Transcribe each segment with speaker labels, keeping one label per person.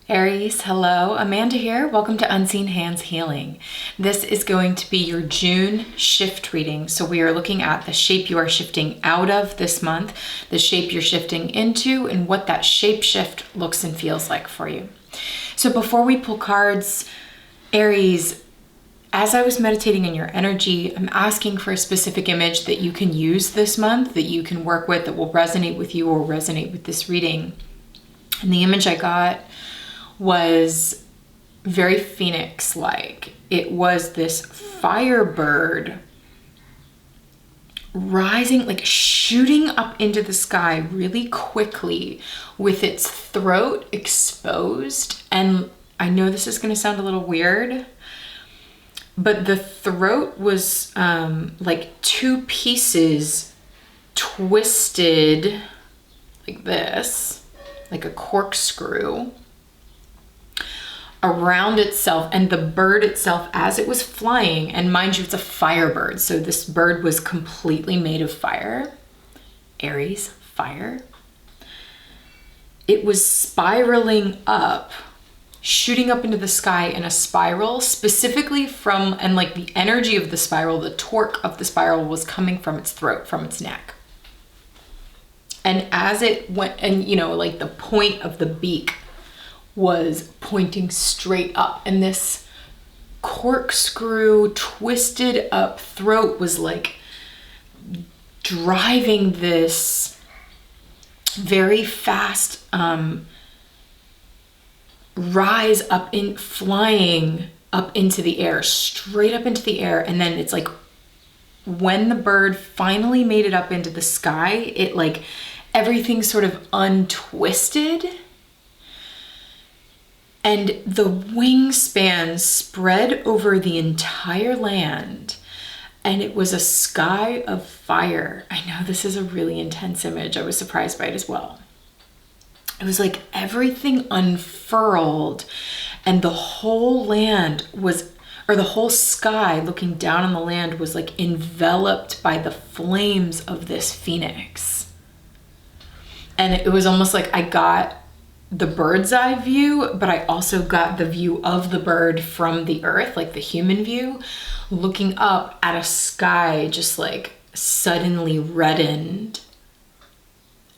Speaker 1: Aries, hello, Amanda here. Welcome to Unseen Hands Healing. This is going to be your June shift reading. So we are looking at the shape you are shifting out of this month, the shape you're shifting into, and what that shape shift looks and feels like for you. So before we pull cards, Aries, as I was meditating in your energy, I'm asking for a specific image that you can use this month, that you can work with, that will resonate with you or resonate with this reading. And the image I got was very phoenix-like. It was this firebird rising, like shooting up into the sky really quickly with its throat exposed. And I know this is going to sound a little weird, but the throat was like two pieces twisted like this, like a corkscrew around itself, and the bird itself as it was flying, and mind you, it's a firebird, so this bird was completely made of fire. Aries, fire. It was spiraling up, shooting up into the sky in a spiral, specifically from, and like the energy of the spiral, the torque of the spiral was coming from its throat, from its neck. And as it went, and you know, like the point of the beak was pointing straight up, and this corkscrew twisted up throat was like driving this very fast rise up, in flying up into the air, straight up into the air. And then it's like when the bird finally made it up into the sky, it like everything sort of untwisted, and the wingspan spread over the entire land, and it was a sky of fire. I know this is a really intense image. I was surprised by it as well. It was like everything unfurled, and the whole land was, or the whole sky looking down on the land was like enveloped by the flames of this phoenix. And it was almost like I got the bird's eye view, but I also got the view of the bird from the earth, like the human view, looking up at a sky just like suddenly reddened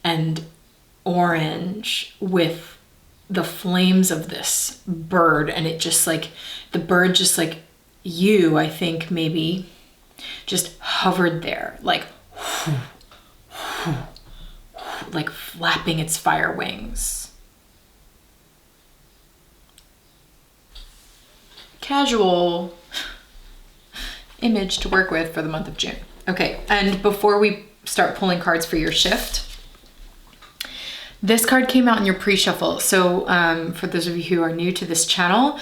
Speaker 1: and orange with the flames of this bird. And it just like, the bird just like you, I think maybe just hovered there, like like flapping its fire wings. Casual image to work with for the month of June. Okay, and before we start pulling cards for your shift, this card came out in your pre-shuffle. So for those of you who are new to this channel,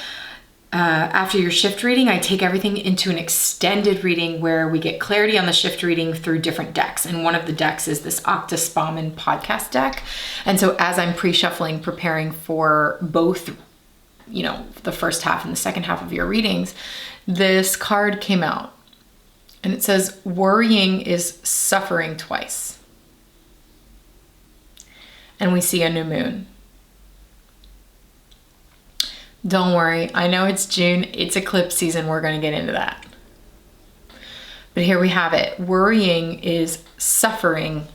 Speaker 1: after your shift reading, I take everything into an extended reading where we get clarity on the shift reading through different decks. And one of the decks is this Octa podcast deck. And so as I'm pre-shuffling, preparing for both, you know, the first half and the second half of your readings, this card came out and it says, worrying is suffering twice. And we see a new moon. Don't worry, I know it's June, it's eclipse season, we're going to get into that. But here we have it. Worrying is suffering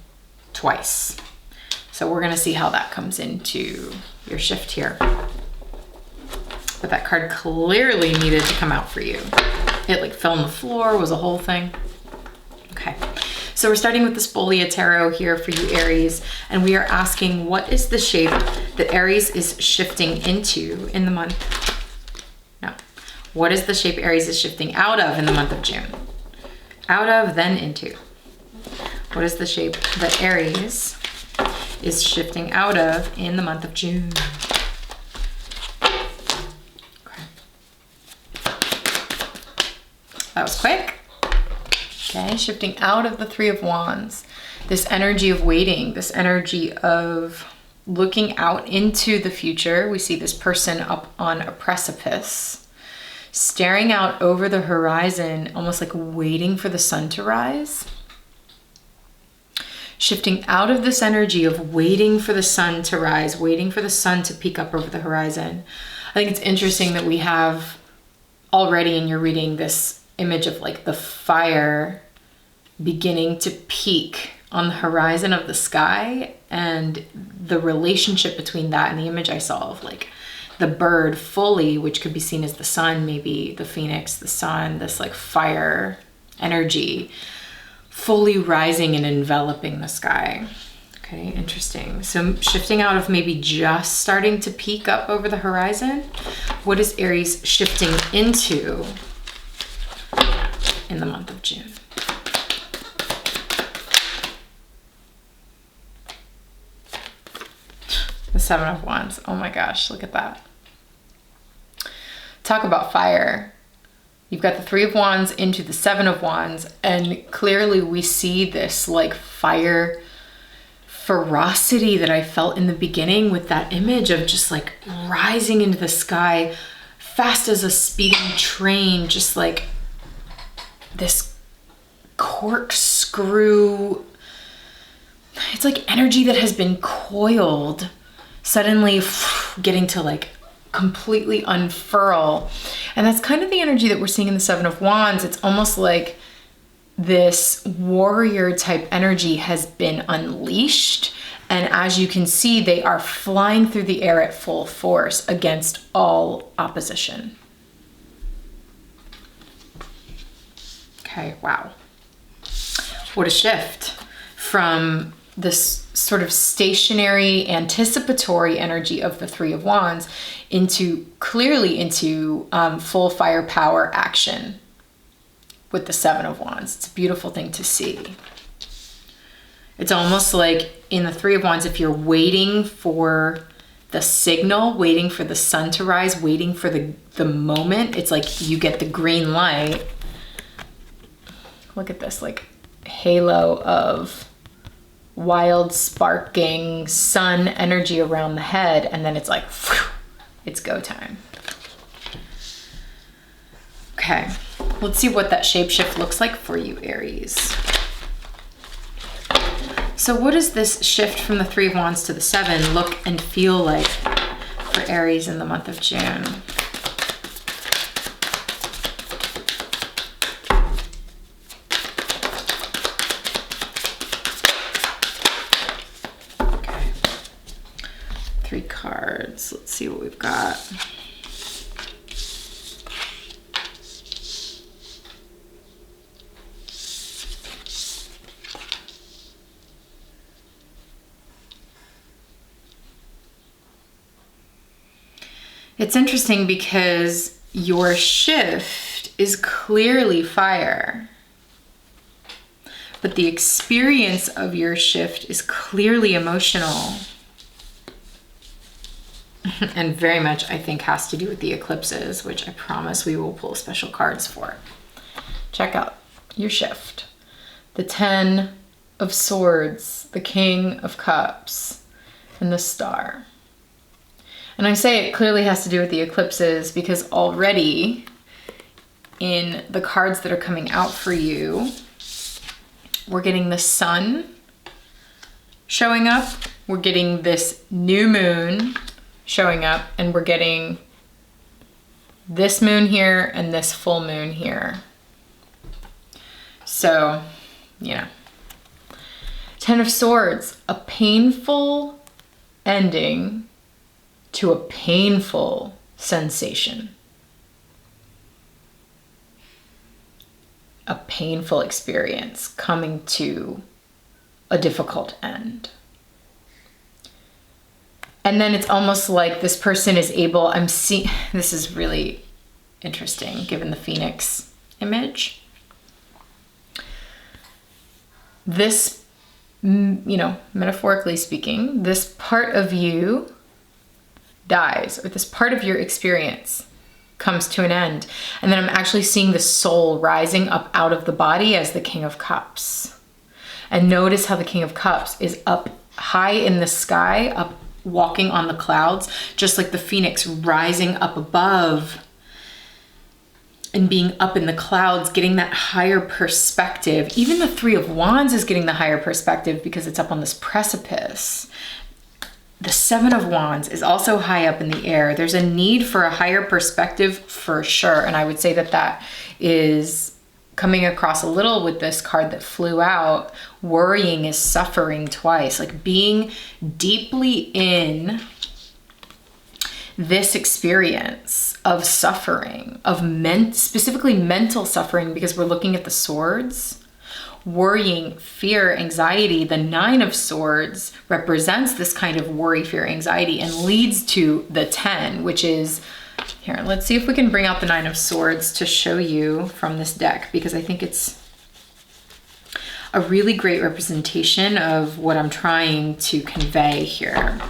Speaker 1: twice. So we're going to see how that comes into your shift here. But that card clearly needed to come out for you. It like fell on the floor, was a whole thing. Okay, so we're starting with this Spolia Tarot here for you, Aries, and we are asking, what is the shape that Aries is shifting into in the month? No. What is the shape Aries is shifting out of in the month of June? Out of, then into. What is the shape that Aries is shifting out of in the month of June? That was quick. Okay, shifting out of the Three of Wands. This energy of waiting, this energy of looking out into the future. We see this person up on a precipice, staring out over the horizon, almost like waiting for the sun to rise. shifting out of this energy of waiting for the sun to rise, waiting for the sun to peek up over the horizon. I think it's interesting that we have already in your reading this image of like the fire beginning to peak on the horizon of the sky, and the relationship between that and the image I saw of like the bird fully, which could be seen as the sun, maybe the phoenix, the sun, this like fire energy fully rising and enveloping the sky. Okay, interesting. So shifting out of maybe just starting to peak up over the horizon, what is Aries shifting into in the month of June? The Seven of Wands. Oh my gosh, look at that. Talk about fire. You've got the Three of Wands into the Seven of Wands, and clearly we see this like fire ferocity that I felt in the beginning with that image of just like rising into the sky fast as a speeding train, just like this corkscrew. It's like energy that has been coiled suddenly getting to like completely unfurl. And that's kind of the energy that we're seeing in the Seven of Wands. It's almost like this warrior type energy has been unleashed. And as you can see, they are flying through the air at full force against all opposition. Okay, wow. What a shift from this sort of stationary, anticipatory energy of the Three of Wands into full firepower action with the Seven of Wands. It's a beautiful thing to see. It's almost like in the Three of Wands, if you're waiting for the signal, waiting for the sun to rise, waiting for the moment, it's like you get the green light. Look at this, like halo of wild sparking sun energy around the head, and then it's like whew, it's go time. Okay, let's see what that shapeshift looks like for you, Aries. So what does this shift from the Three of Wands to the Seven look and feel like for Aries in the month of June? Three cards. Let's see what we've got. It's interesting because your shift is clearly fire, but the experience of your shift is clearly emotional. And very much, I think, has to do with the eclipses, which I promise we will pull special cards for. Check out your shift. The Ten of Swords, the King of Cups, and the Star. And I say it clearly has to do with the eclipses because already in the cards that are coming out for you, we're getting the sun showing up. We're getting this new moon showing up, and we're getting this moon here and this full moon here. So, you know, Ten of Swords, a painful ending to a painful sensation. A painful experience coming to a difficult end. And then it's almost like this person is able, this is really interesting given the Phoenix image. This, you know, metaphorically speaking, this part of you dies, or this part of your experience comes to an end. And then I'm actually seeing the soul rising up out of the body as the King of Cups. And notice how the King of Cups is up high in the sky, up walking on the clouds, just like the phoenix rising up above and being up in the clouds, getting that higher perspective. Even the Three of Wands is getting the higher perspective because it's up on this precipice. The Seven of Wands is also high up in the air. There's a need for a higher perspective for sure. And I would say that that is coming across a little with this card that flew out. Worrying is suffering twice, like being deeply in this experience of suffering, of specifically mental suffering, because we're looking at the swords. Worrying, fear, anxiety. The Nine of Swords represents this kind of worry, fear, anxiety, and leads to the 10, which is, here, let's see if we can bring out the Nine of Swords to show you from this deck, because I think it's a really great representation of what I'm trying to convey here.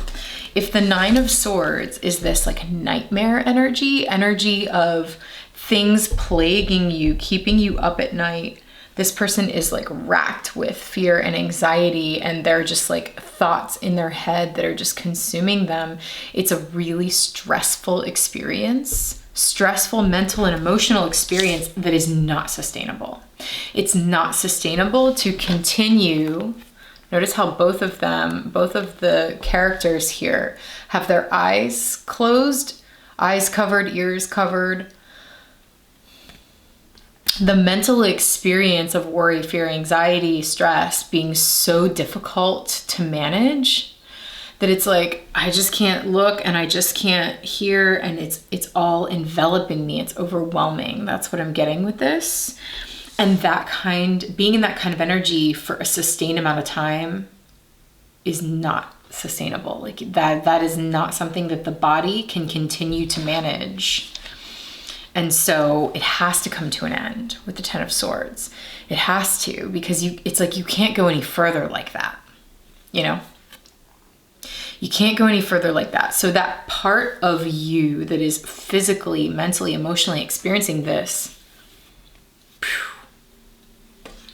Speaker 1: If the Nine of Swords is this like nightmare energy of things plaguing you, keeping you up at night, this person is like racked with fear and anxiety, and they're just like thoughts in their head that are just consuming them. It's a really stressful experience, stressful mental and emotional experience that is not sustainable. It's not sustainable to continue. Notice how both of the characters here have their eyes closed, eyes covered, ears covered. The mental experience of worry, fear, anxiety, stress being so difficult to manage that it's like, I just can't look and I just can't hear, and it's all enveloping me. It's overwhelming. That's what I'm getting with this. And being in that kind of energy for a sustained amount of time is not sustainable. Like that is not something that the body can continue to manage. And so it has to come to an end with the Ten of Swords. It has to, because it's like you can't go any further like that, you know? You can't go any further like that. So that part of you that is physically, mentally, emotionally experiencing this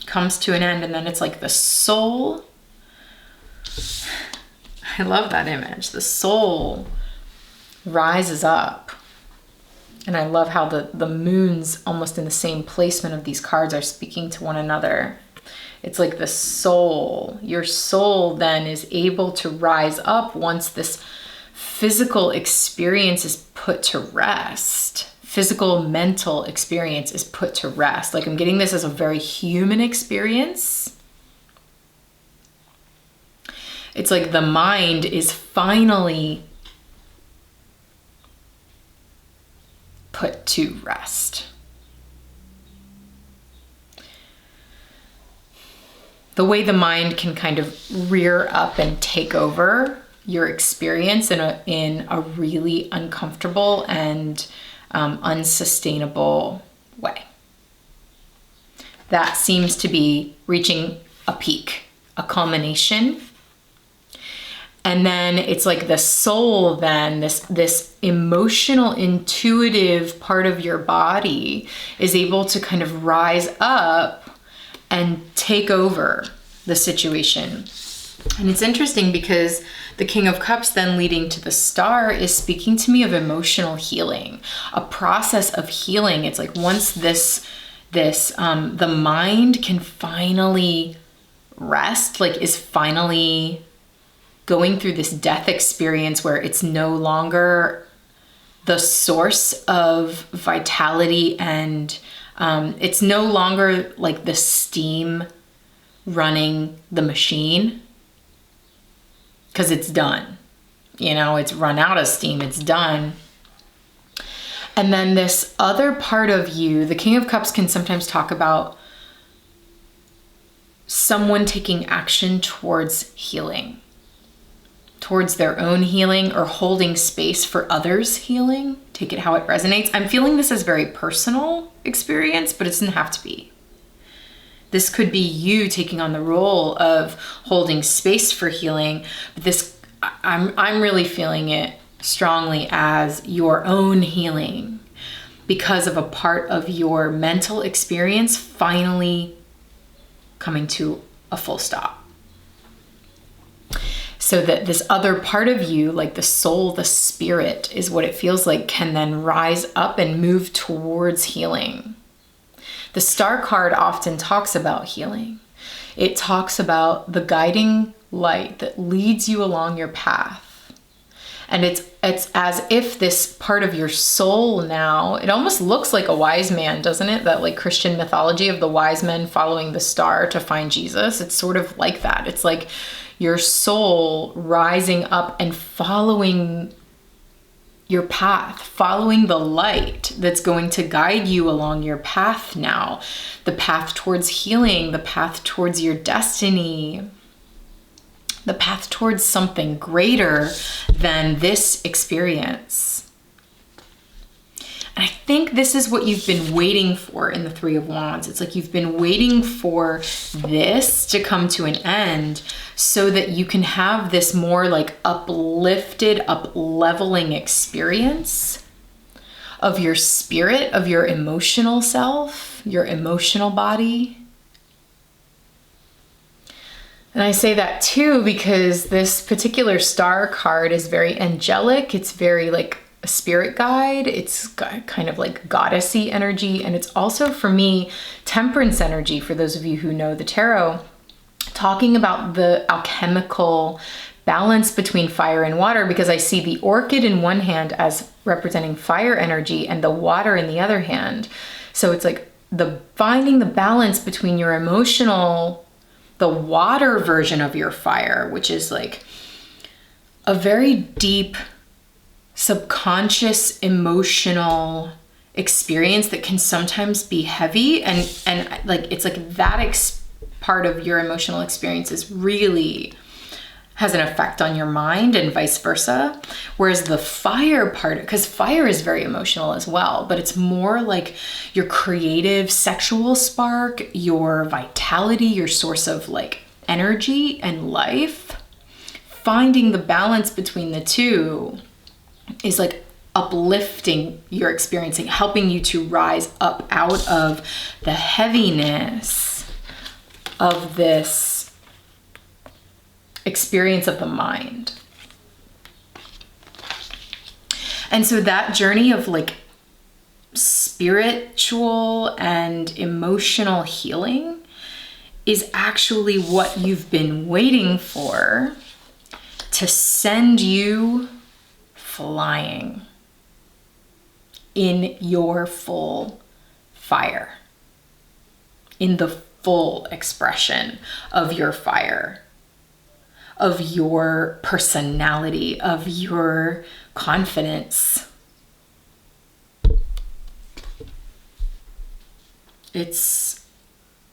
Speaker 1: comes to an end, and then it's like the soul. I love that image. The soul rises up. And I love how the moons almost in the same placement of these cards are speaking to one another. It's like the soul, your soul then is able to rise up once this physical experience is put to rest. Physical, mental experience is put to rest. Like I'm getting this as a very human experience. It's like the mind is finally put to rest. The way the mind can kind of rear up and take over your experience in a really uncomfortable and unsustainable way. That seems to be reaching a peak, a culmination. And then it's like the soul then, this emotional, intuitive part of your body is able to kind of rise up and take over the situation. And it's interesting because the King of Cups then leading to the Star is speaking to me of emotional healing, a process of healing. It's like once the mind can finally rest, like is finally going through this death experience where it's no longer the source of vitality, and it's no longer like the steam running the machine, because it's done. You know, it's run out of steam, it's done. And then this other part of you, the King of Cups can sometimes talk about someone taking action towards healing, towards their own healing, or holding space for others' healing. Take it how it resonates. I'm feeling this as very personal experience, but it doesn't have to be. This could be you taking on the role of holding space for healing. But I'm really feeling it strongly as your own healing because of a part of your mental experience finally coming to a full stop. so that this other part of you, like the soul, the spirit is what it feels like, can then rise up and move towards healing. The star card often talks about healing. It talks about the guiding light that leads you along your path. And it's as if this part of your soul now, it almost looks like a wise man, doesn't it? That like Christian mythology of the wise men following the star to find Jesus. It's sort of like that. It's like your soul rising up and following your path, following the light that's going to guide you along your path now. The path towards healing, the path towards your destiny, the path towards something greater than this experience. And I think this is what you've been waiting for in the Three of Wands. It's like you've been waiting for this to come to an end so that you can have this more like uplifted, up-leveling experience of your spirit, of your emotional self, your emotional body. And I say that too because this particular star card is very angelic. It's very like a spirit guide. It's kind of like goddessy energy. And it's also, for me, temperance energy, for those of you who know the tarot, talking about the alchemical balance between fire and water, because I see the orchid in one hand as representing fire energy and the water in the other hand. So it's like finding the balance between your emotional, the water version of your fire, which is like a very deep, subconscious, emotional experience that can sometimes be heavy. And like, it's like that part of your emotional experience is really has an effect on your mind and vice versa. Whereas the fire part, because fire is very emotional as well, but it's more like your creative sexual spark, your vitality, your source of like energy and life. Finding the balance between the two is like uplifting your experiencing, helping you to rise up out of the heaviness of this experience of the mind. And so that journey of like spiritual and emotional healing is actually what you've been waiting for to send you flying in your full fire, in the full expression of your fire, of your personality, of your confidence. It's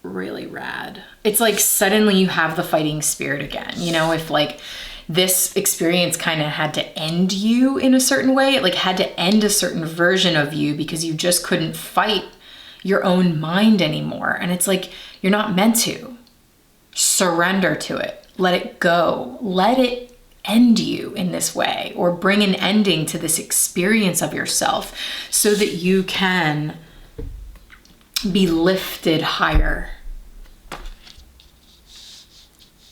Speaker 1: really rad. It's like suddenly you have the fighting spirit again. You know, if like this experience kind of had to end you in a certain way, it like had to end a certain version of you because you just couldn't fight your own mind anymore. And it's like, you're not meant to. Surrender to it. Let it go. Let it end you in this way, or bring an ending to this experience of yourself so that you can be lifted higher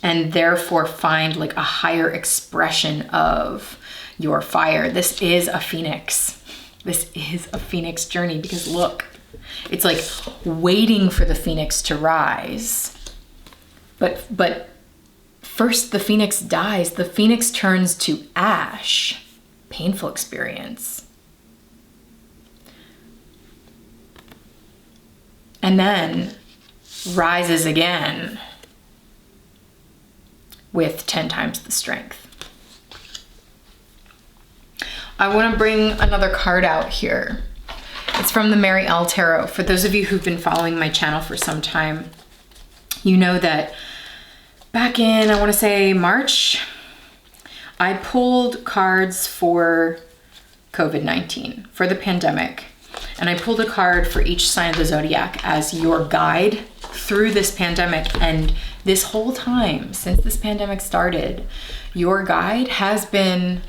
Speaker 1: and therefore find like a higher expression of your fire. This is a phoenix. This is a phoenix journey, because look, it's like waiting for the phoenix to rise. But first the phoenix dies. The phoenix turns to ash. Painful experience. And then rises again with 10 times the strength. I want to bring another card out here. It's from the Mary L. Tarot. For those of you who've been following my channel for some time, you know that back in, I want to say March, I pulled cards for COVID-19, for the pandemic. And I pulled a card for each sign of the zodiac as your guide through this pandemic. And this whole time, since this pandemic started, your guide has been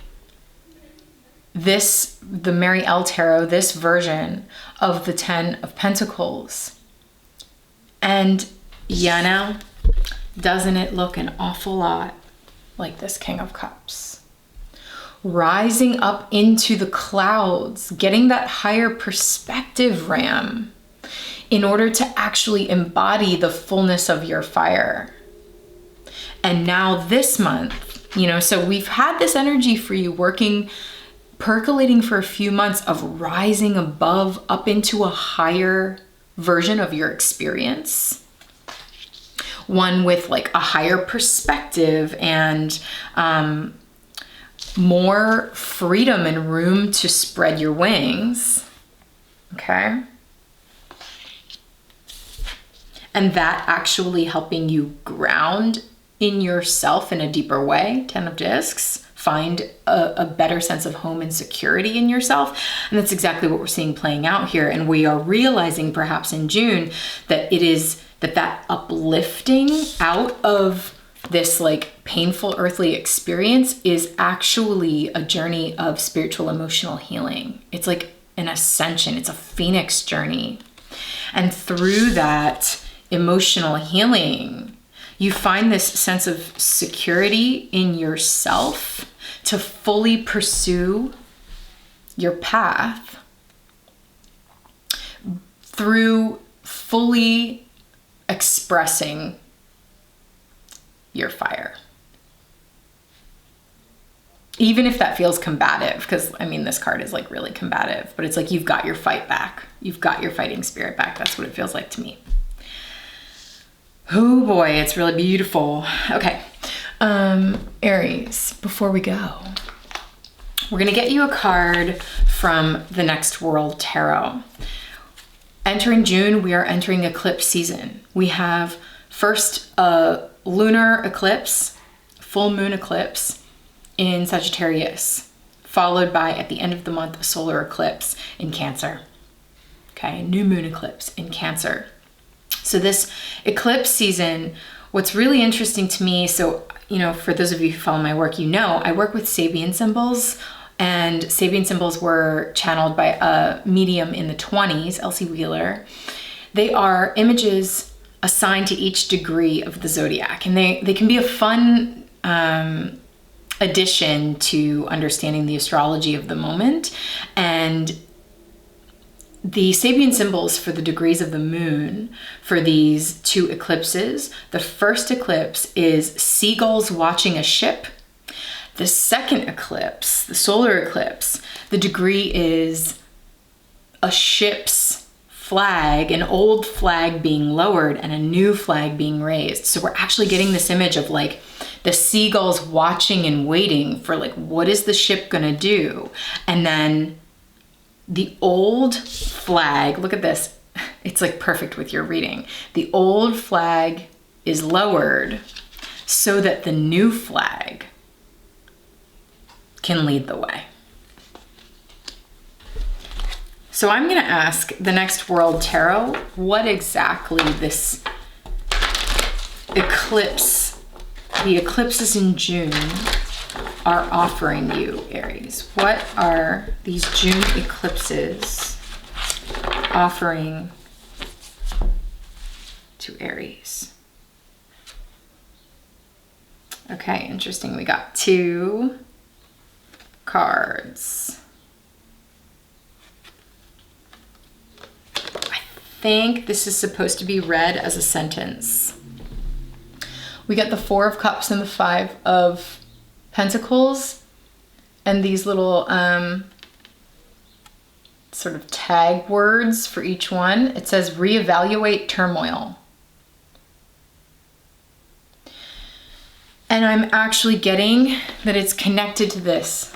Speaker 1: the Mary L. Tarot, this version of the 10 of Pentacles. And yeah, now, doesn't it look an awful lot like this King of Cups. Rising up into the clouds, getting that higher perspective, Ram, in order to actually embody the fullness of your fire. And now this month, you know, so we've had this energy for you working, percolating for a few months of rising above, up into a higher version of your experience. One with like a higher perspective and more freedom and room to spread your wings. Okay. And that actually helping you ground in yourself in a deeper way. 10 of Discs. Find a better sense of home and security in yourself. And that's exactly what we're seeing playing out here. And we are realizing perhaps in June that it is that uplifting out of this like painful earthly experience is actually a journey of spiritual emotional healing. It's like an ascension. It's a phoenix journey. And through that emotional healing, you find this sense of security in yourself to fully pursue your path through fully expressing your fire. Even if that feels combative, because I mean, this card is like really combative, but it's like you've got your fight back. You've got your fighting spirit back. That's what it feels like to me. Oh boy, it's really beautiful. Okay, Aries, before we go, we're gonna get you a card from the Next World Tarot. Entering June, we are entering eclipse season. We have first a lunar eclipse, full moon eclipse in Sagittarius, followed by, at the end of the month, a solar eclipse in Cancer. Okay, a new moon eclipse in Cancer. So this eclipse season, what's really interesting to me, so, you know, for those of you who follow my work, you know, I work with Sabian symbols, and Sabian symbols were channeled by a medium in the 20s, Elsie Wheeler. They are images assigned to each degree of the zodiac, and they can be a fun addition to understanding the astrology of the moment. And the Sabian symbols for the degrees of the moon for these two eclipses, the first eclipse is seagulls watching a ship. The second eclipse, the solar eclipse, the degree is a ship's flag, an old flag being lowered and a new flag being raised. So we're actually getting this image of like the seagulls watching and waiting for like, what is the ship gonna do? And then the old flag, look at this, it's like perfect with your reading. The old flag is lowered so that the new flag can lead the way. So I'm gonna ask the Next World Tarot what exactly this eclipse, the eclipses in June, are offering you, Aries. What are these June eclipses offering to Aries? Okay, interesting. We got 2 cards. I think this is supposed to be read as a sentence. We got the 4 of Cups and the 5 of Pentacles, and these little sort of tag words for each one. It says reevaluate turmoil. And I'm actually getting that it's connected to this.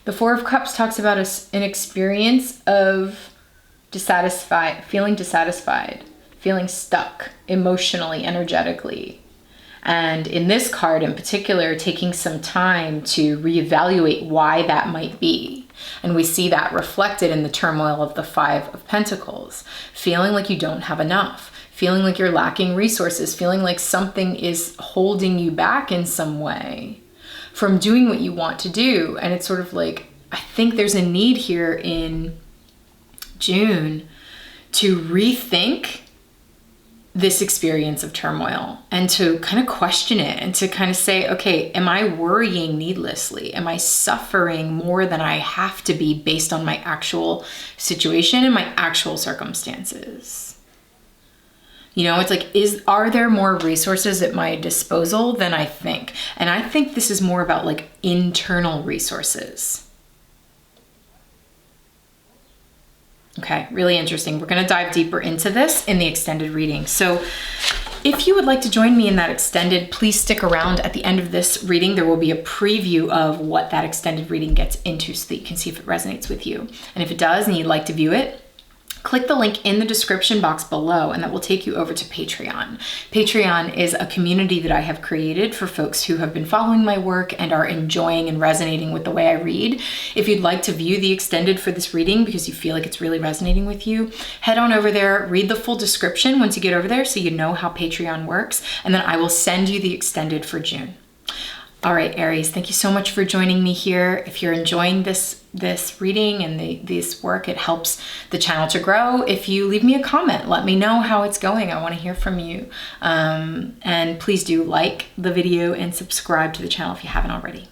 Speaker 1: The 4 of Cups talks about an experience of feeling dissatisfied, feeling stuck emotionally, energetically. And in this card in particular, taking some time to reevaluate why that might be. And we see that reflected in the turmoil of the 5 of Pentacles. Feeling like you don't have enough, feeling like you're lacking resources, feeling like something is holding you back in some way from doing what you want to do. And it's sort of like, I think there's a need here in June to rethink this experience of turmoil and to kind of question it and to kind of say, okay, am I worrying needlessly? Am I suffering more than I have to be based on my actual situation and my actual circumstances? You know, it's like, are there more resources at my disposal than I think? And I think this is more about like internal resources. Okay, really interesting. We're going to dive deeper into this in the extended reading. So if you would like to join me in that extended, please stick around. At the end of this reading, there will be a preview of what that extended reading gets into so that you can see if it resonates with you. And if it does and you'd like to view it, click the link in the description box below and that will take you over to Patreon. Patreon is a community that I have created for folks who have been following my work and are enjoying and resonating with the way I read. If you'd like to view the extended for this reading because you feel like it's really resonating with you, head on over there, read the full description once you get over there so you know how Patreon works, and then I will send you the extended for June. All right, Aries, thank you so much for joining me here. If you're enjoying this reading and this work, it helps the channel to grow. If you leave me a comment, let me know how it's going. I want to hear from you. And please do like the video and subscribe to the channel if you haven't already.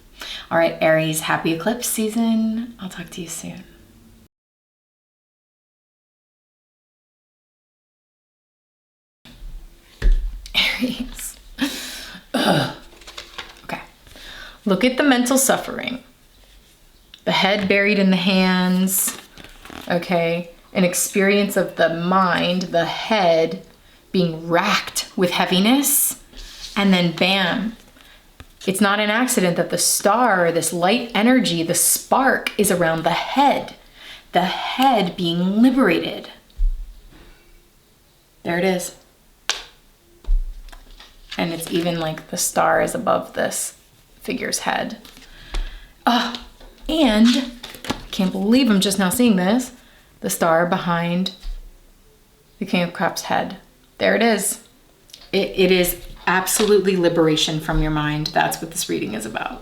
Speaker 1: All right, Aries, happy eclipse season. I'll talk to you soon. Aries. Ugh. Look at the mental suffering. The head buried in the hands, okay? An experience of the mind, the head being racked with heaviness, and then bam. It's not an accident that the star, this light energy, the spark is around the head being liberated. There it is. And it's even like the star is above this figure's head. And I can't believe I'm just now seeing this. The star behind the King of Cups head. There it is. It is absolutely liberation from your mind. That's what this reading is about.